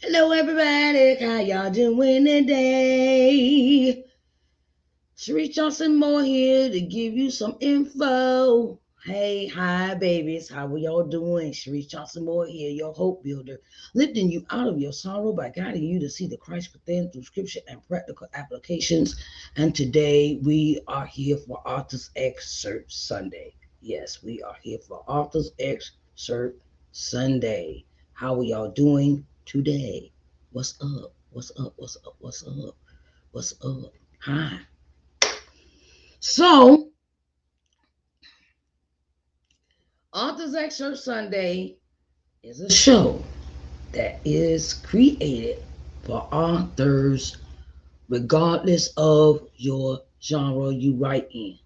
Hello, everybody. How y'all doing today? Sharice Johnson Moore here to give you some info. Hey, hi, babies. How are y'all doing? Sharice Johnson Moore here, your hope builder, lifting you out of your sorrow by guiding you to see the Christ within through scripture and practical applications. And today we are here for Author's Excerpt Sunday. Yes, we are here for Author's Excerpt Sunday. How are y'all doing today? What's up? What's up? What's up? What's up? What's up? Hi. So, Author's Excerpt Sunday is a show that is created for authors regardless of your genre you write in,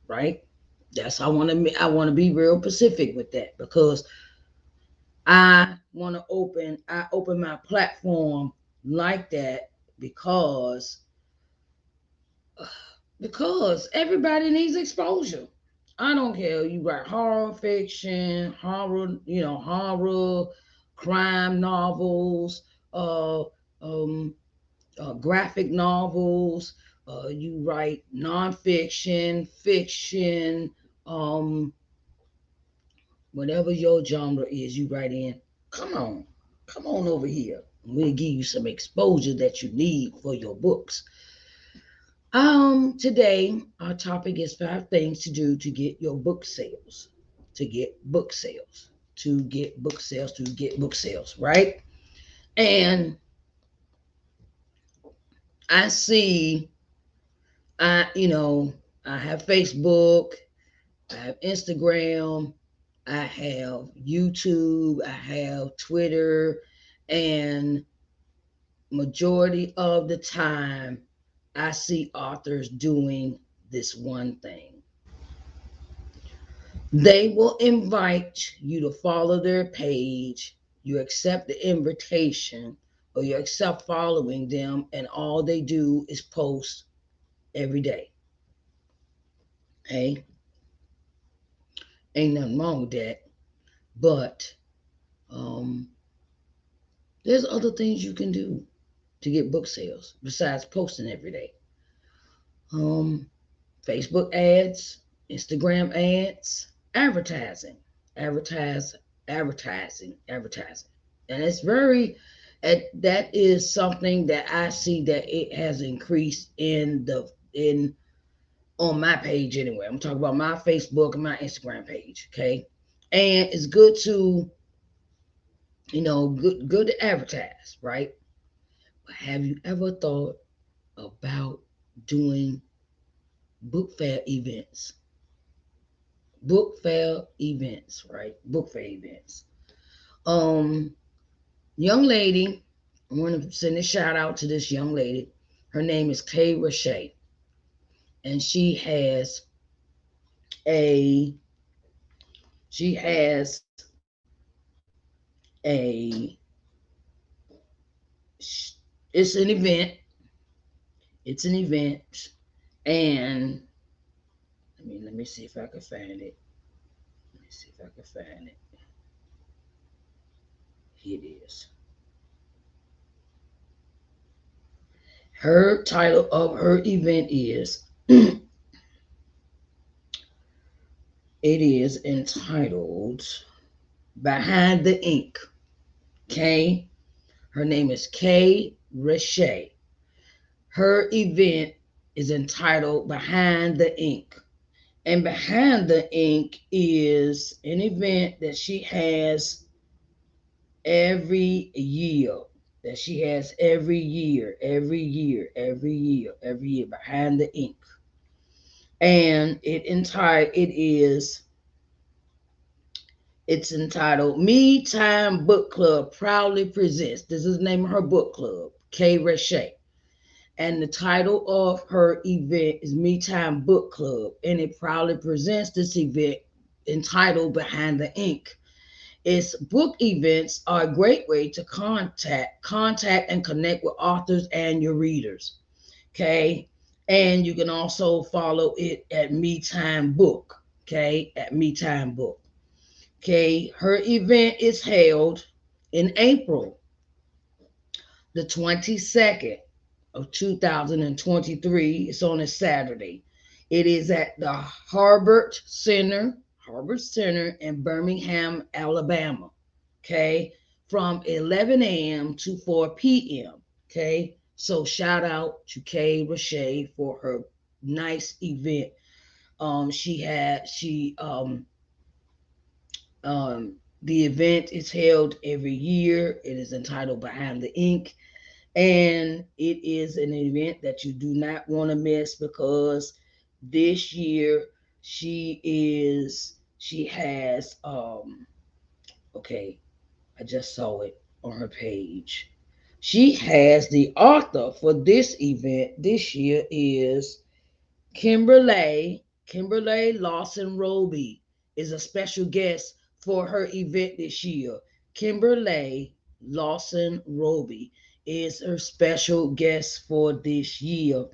right? That's I want to be real specific with that because I open my platform like that because because everybody needs exposure. I don't care. You write horror fiction, horror, crime novels, uh, um, graphic novels. You write nonfiction, fiction, um, whatever your genre is, you write in. Come on, come on over here. We'll give you some exposure that you need for your books. Today our topic is 5 things to do to get your book sales, to get book sales, to get book sales, to get book sales, right? And I see, I have Facebook, I have Instagram, I have YouTube, I have Twitter, and majority of the time I see authors doing this one thing. They will invite you to follow their page. You accept the invitation or you accept following them, and all they do is post every day. Hey, ain't nothing wrong with that. But um, there's other things you can do to get book sales besides posting every day. Um, Facebook ads, Instagram ads, advertising, advertise, advertising. And it's that is something that I see that it has increased in on my page anyway. I'm talking about my Facebook and my Instagram page, okay? And it's good to, good to advertise, right? But have you ever thought about doing book fair events? Book fair events, right? Book fair events. Um, Young lady, I want to send a shout out to this young lady. Her name is Kay Rashay, and a she has a it's an event. It's an event, and let me see if I can find it. Let me see if I can find it. Here it is. Her title of her event is it is entitled Behind the Ink. Okay. Her name is Kay Rashay. Her event is entitled Behind the Ink. And Behind the Ink is an event that she has every year. That she has every year, Behind the Ink. And it's entitled Me Time Book Club proudly presents. This is the name of her book club, Kay Rashay. And the title of her event is Me Time Book Club. And it proudly presents this event entitled Behind the Ink. Its book events are a great way to contact and connect with authors and your readers. Okay. And you can also follow it at Me Time Book. Okay. At Me Time Book. Okay, her event is held in April. the 22nd of 2023. It's on a Saturday. It is at the Harbert Center in Birmingham, Alabama. Okay, from 11 a.m. to 4 p.m. Okay, so shout out to Kay Rashay for her nice event. Um, the event is held every year. It is entitled Behind the Ink, and it is an event that you do not want to miss because this year she has okay, I just saw it on her page. She has the author for this event this year is Kimberly Lawson Roby is a special guest for her event this year. Kimberly Lawson Roby is her special guest for this year.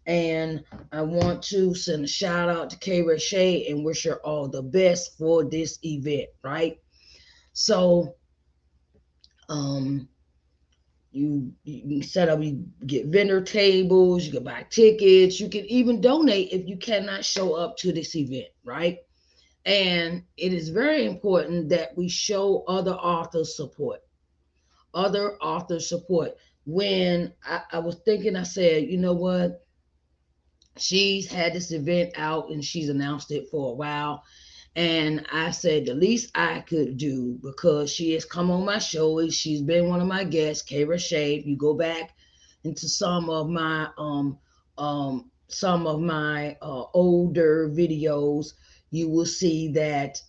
And I want to send a shout out to Kay Rashay and wish her all the best for this event, right? So um you can set up, you get vendor tables, you can buy tickets, you can even donate if you cannot show up to this event, right? And it is very important that we show other authors support. When I was thinking, I said, you know what? She's had this event out and she's announced it for a while. And I said the least I could do, because she has come on my show. She's been one of my guests, Kara Shave. You go back into some of my older videos, you will see that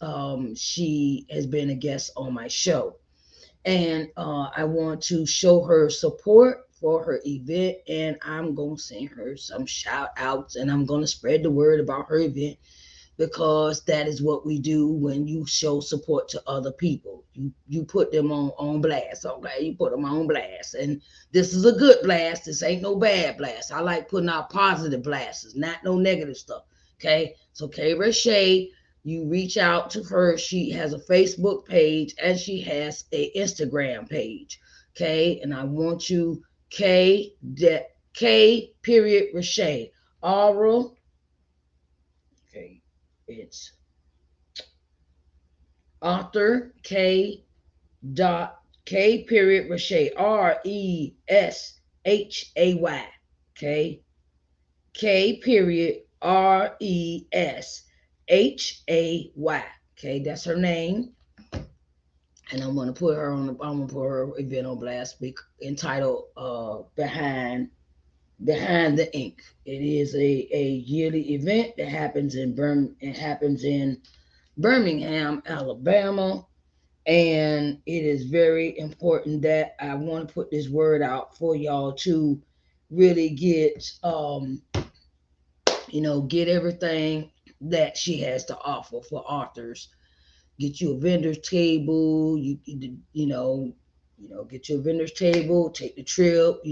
she has been a guest on my show. And I want to show her support for her event, and I'm going to send her some shout outs, and I'm going to spread the word about her event, because that is what we do when you show support to other people. You put them on blast, okay? You put them on blast. And this is a good blast. This ain't no bad blast. I like putting out positive blasts, not no negative stuff, okay? So Kay Rashay, you reach out to her. She has a Facebook page and she has a Instagram page, okay? And I want you, K period Rashay, Aura, okay, it's author K period Rashay, Reshay. Okay. K period Reshay. Okay, that's her name. And I'm gonna put her event on blast, entitled Behind the Ink. It is a yearly event that happens in Birmingham, Alabama. And it is very important that I want to put this word out for y'all to really get everything that she has to offer for authors. Get you a vendor's table, get you a vendor's table, take the trip.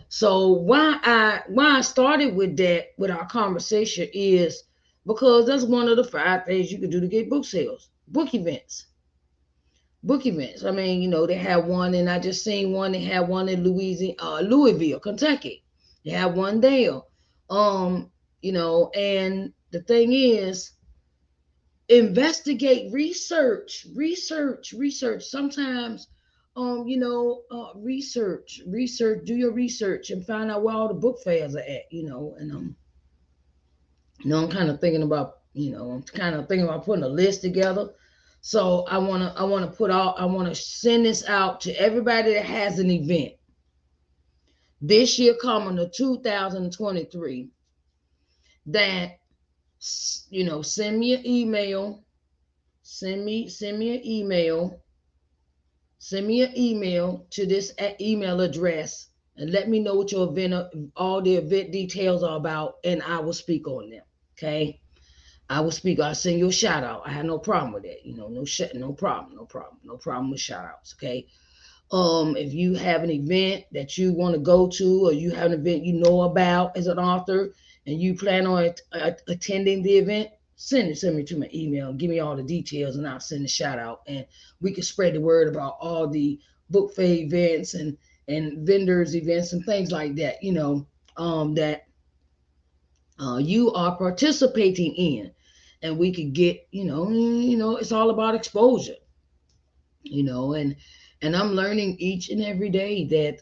So why I started with that with our conversation is because that's one of the 5 things you can do to get book sales, book events. I mean, they have one, and I just seen one. They have one in Louisville, Kentucky. They have one there. And the thing is, investigate, research. Sometimes, research. Do your research and find out where all the book fairs are at. And I'm kind of thinking about, putting a list together. So I want to send this out to everybody that has an event this year coming to 2023. That send me an email, send me an email, to this email address, and let me know what your event, all the event details are about, and I will speak on them. Okay. I will speak. I'll send you a shout out. I have no problem with that. No problem with shout outs. Okay. If you have an event that you want to go to, or you have an event you know about as an author, and you plan on attending the event, send me to my email. Give me all the details, and I'll send a shout out, and we can spread the word about all the book fair events, and and vendors events and things like that, that you are participating in, and we could get, it's all about exposure, and I'm learning each and every day that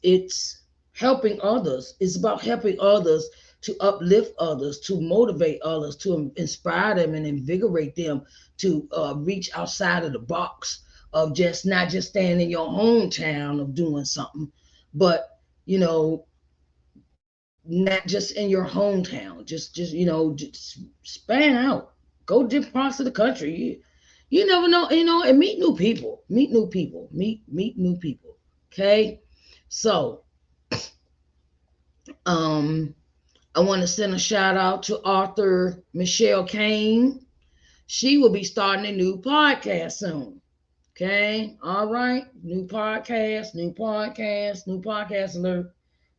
it's helping others. It's about helping others, to uplift others, to motivate others, to inspire them and invigorate them to reach outside of the box of just not just staying in your hometown of doing something, but you know not just in your hometown, just just span out, go different parts of the country. You never know, and meet new people, meet new people. Okay, so um I want to send a shout out to author Michelle Kane. She will be starting a new podcast soon. Okay, all right, new podcast alert, new podcast alert,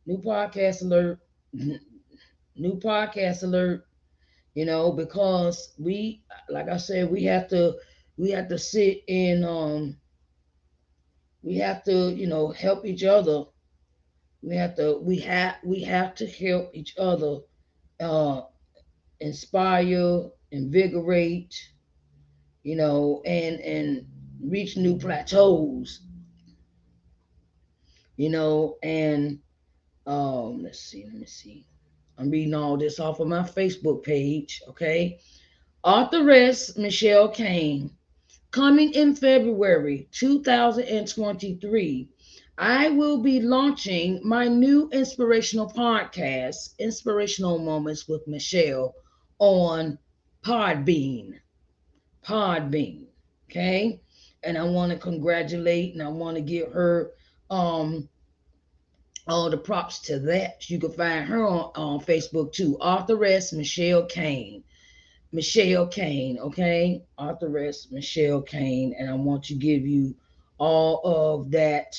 new podcast alert. Because like I said, we have to sit and we have to, help each other. We have to help each other, uh, inspire, invigorate, and reach new plateaus, and let me see. I'm reading all this off of my Facebook page, okay? Authoress Michelle Kane. Coming in February 2023, I will be launching my new inspirational podcast, Inspirational Moments with Michelle, on Podbean. Podbean. Okay? And I want to congratulate and I want to give her um all the props to that. You can find her on Facebook too. Authoress Michelle Kane. Michelle Kane, okay? Authoress Michelle Kane. And I want to give you all of that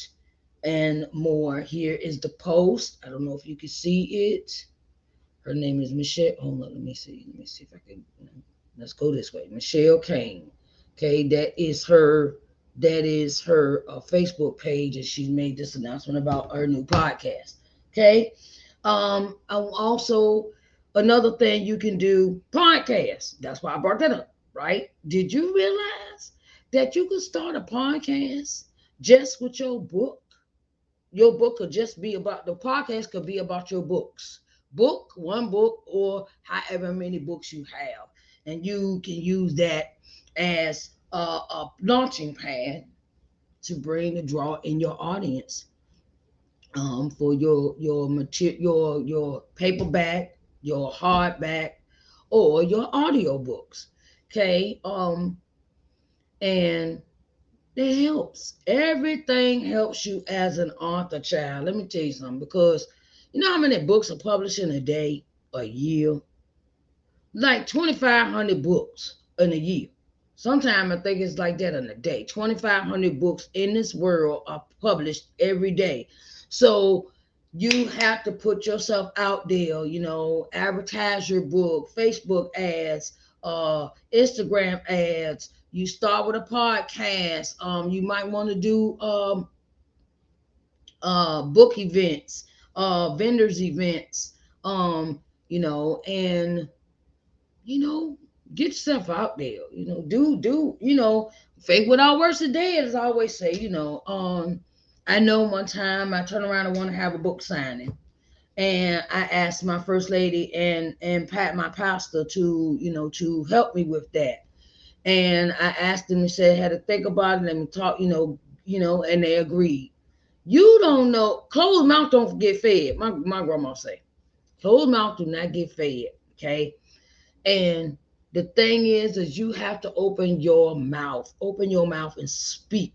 and more. Here is the post. I don't know if you can see it. Her name is Michelle. Hold on, let me see. Let me see if I can. Let's go this way. Michelle Kane. Okay, that is her Facebook page, and she made this announcement about her new podcast. Okay, I'm also another thing you can do podcast. That's why I brought that up. Right? Did you realize that you could start a podcast just with your book? Your book could just be about the podcast could be about your books. One book, or however many books you have. And you can use that as a launching pad to bring the draw in your audience, for your material, your paperback, your hardback, or your audio books. Okay. And it helps. Everything helps you as an author, child. Let me tell you something, because you know how many books are published in a day, a year? Like 2,500 books in a year. Sometimes I think it's like that in a day. 2,500 books in this world are published every day. So you have to put yourself out there, advertise your book, Facebook ads, Instagram ads. You start with a podcast. You might want to do book events, vendors events, and you know, get yourself out there. Faith without works today, as I always say. I know one time I turned around and want to have a book signing, and I asked my first lady and Pat, my pastor, to help me with that. And I asked them and said, had to think about it and talk, and they agreed. You don't know, closed mouth don't get fed. My grandma say, closed mouth do not get fed. Okay. And the thing is you have to open your mouth and speak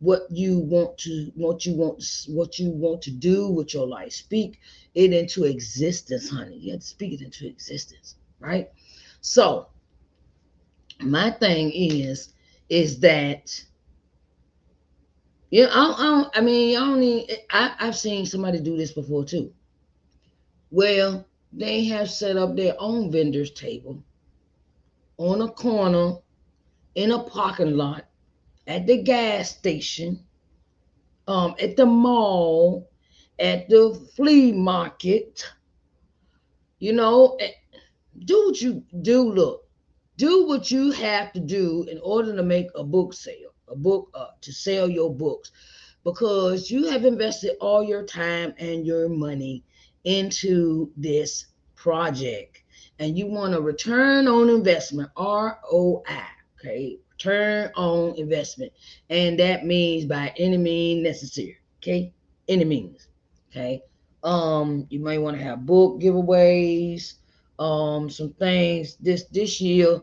what you want to do with your life. Speak it into existence, honey. You have to speak it into existence, right? So my thing is that I mean, I've seen somebody do this before too. Well, they have set up their own vendor's table on a corner in a parking lot at the gas station, at the mall, at the flea market, you know, do what you do. Look, do what you have to do in order to make a book sale, a book to sell your books, because you have invested all your time and your money into this project, and you want a return on investment, ROI. Okay, return on investment, and that means by any means necessary. Okay, any means. Okay, you may want to have book giveaways, some things this year.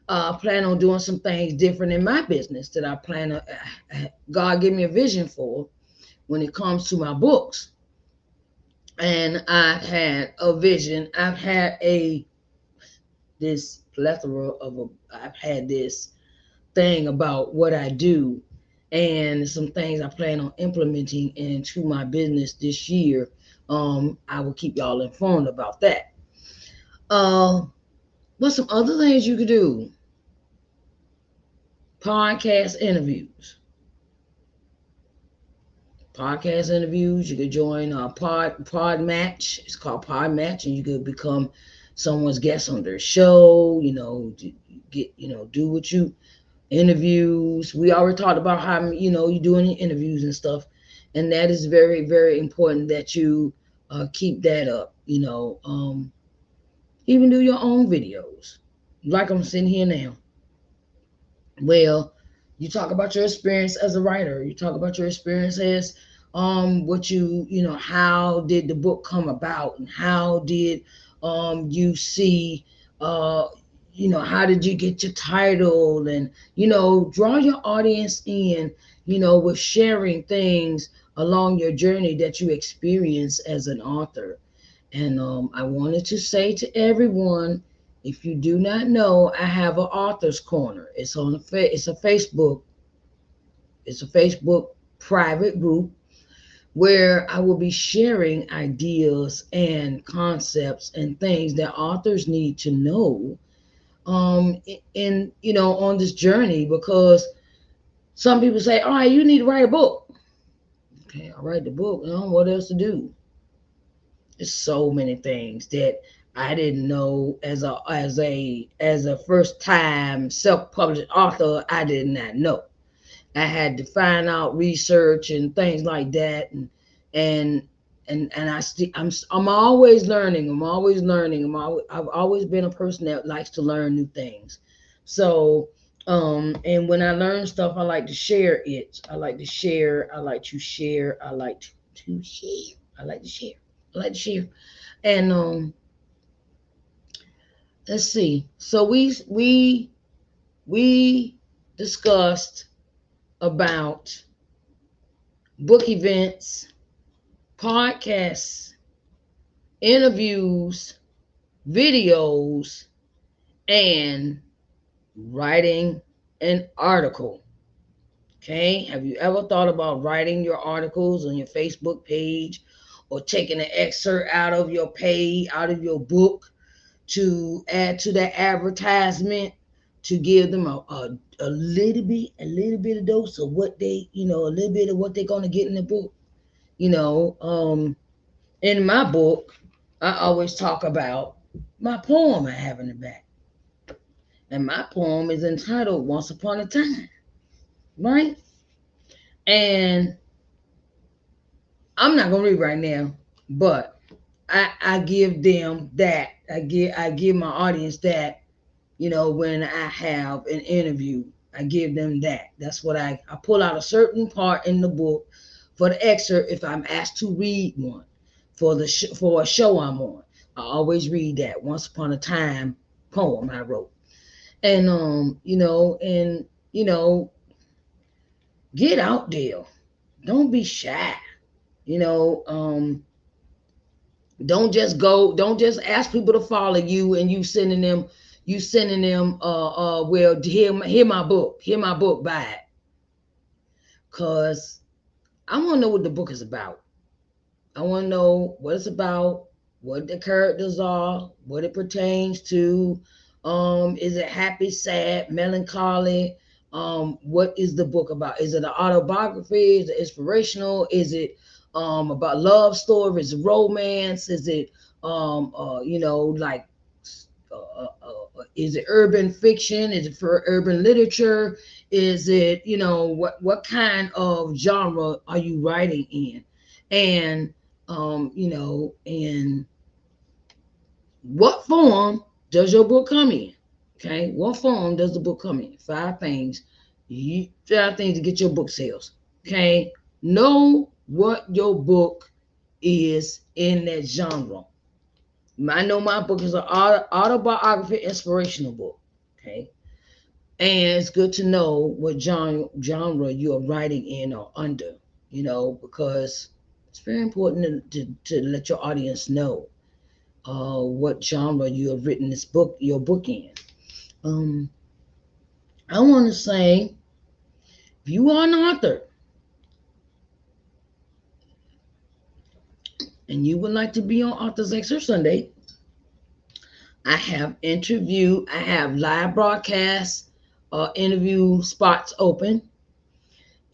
I plan on doing some things different in my business that I plan to, God give me a vision for when it comes to my books. And I had a vision. I've had this plethora of I've had this thing about what I do and some things I plan on implementing into my business this year. I will keep y'all informed about that. Uh, what's some other things you could do? Podcast interviews. Podcast interviews. You could join Pod Match. It's called Pod Match, and you could become someone's guest on their show. Do what you interviews. We already talked about how you doing interviews and stuff, and that is very very important that you keep that up. Even do your own videos, like I'm sitting here now. Well, you talk about your experience as a writer. You talk about your experience as what how did the book come about, and how did you see how did you get your title, and draw your audience in, with sharing things along your journey that you experience as an author. And I wanted to say to everyone, if you do not know, I have an author's corner. It's a Facebook private group where I will be sharing ideas and concepts and things that authors need to know in on this journey, because some people say, all right, you need to write a book. Okay, I'll write the book. What else to do? There's so many things that I didn't know as a first time self-published author. I did not know. I had to find out research and things like that, and I'm always learning. I'm always learning. I've always been a person that likes to learn new things. So and when I learn stuff, I like to share it. I like to share. I like to share. I like to share. I like to share. I like to share. And let's see. So we discussed about book events, podcasts, interviews, videos, and writing an article. Okay, have you ever thought about writing your articles on your Facebook page, or taking an excerpt out of your page, out of your book, to add to that advertisement, to give them a little bit of dose of what they, a little bit of what they're going to get in the book? In my book, I always talk about my poem I have in the back. And my poem is entitled Once Upon a Time, right? And I'm not going to read right now, but I give them that. I give my audience that, when I have an interview, I give them that. That's what I pull out a certain part in the book for the excerpt if I'm asked to read one for for a show I'm on. I always read that Once Upon a Time poem I wrote. And get out there. Don't be shy. You know, don't just ask people to follow you and you sending them well, hear my book, buy it. Cause I want to know what the book is about. I want to know what it's about, what the characters are, what it pertains to. Is it happy, sad, melancholy? What is the book about? Is it an autobiography? Is it inspirational? Is it about love story? Is it romance? Is it like is it urban fiction? Is it for urban literature? Is it what kind of genre are you writing in? And and what form does your book come in? Okay, what form does the book come in? Five things to get your book sales. Okay, know what your book is in that genre. I know my book is an autobiography, inspirational book. Okay, and it's good to know what genre you are writing in or under. Because it's very important to let your audience know what genre you have written your book in. Um, I want to say, if you are an author and you would like to be on Authors Excerpt Sunday, I have live broadcast interview spots open.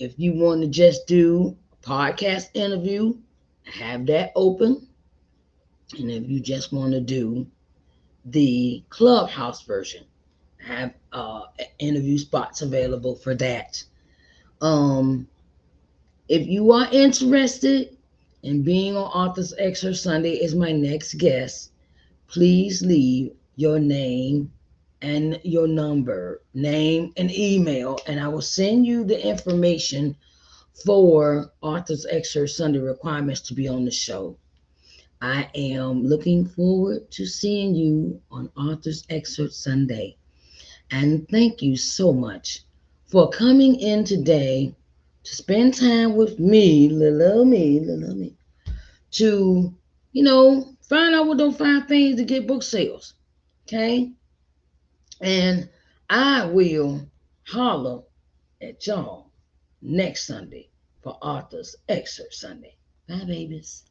If you want to just do a podcast interview, I have that open. And if you just want to do the Clubhouse version, I have interview spots available for that. Um, if you are interested in being on Authors Excerpt Sunday as my next guest, please leave your name and your number, name and email, and I will send you the information for Authors Excerpt Sunday requirements to be on the show. I am looking forward to seeing you on Authors Excerpt Sunday. And thank you so much for coming in today to spend time with me, little me, to, find out what those 5 things to get book sales. Okay? And I will holler at y'all next Sunday for Authors Excerpt Sunday. Bye, babies.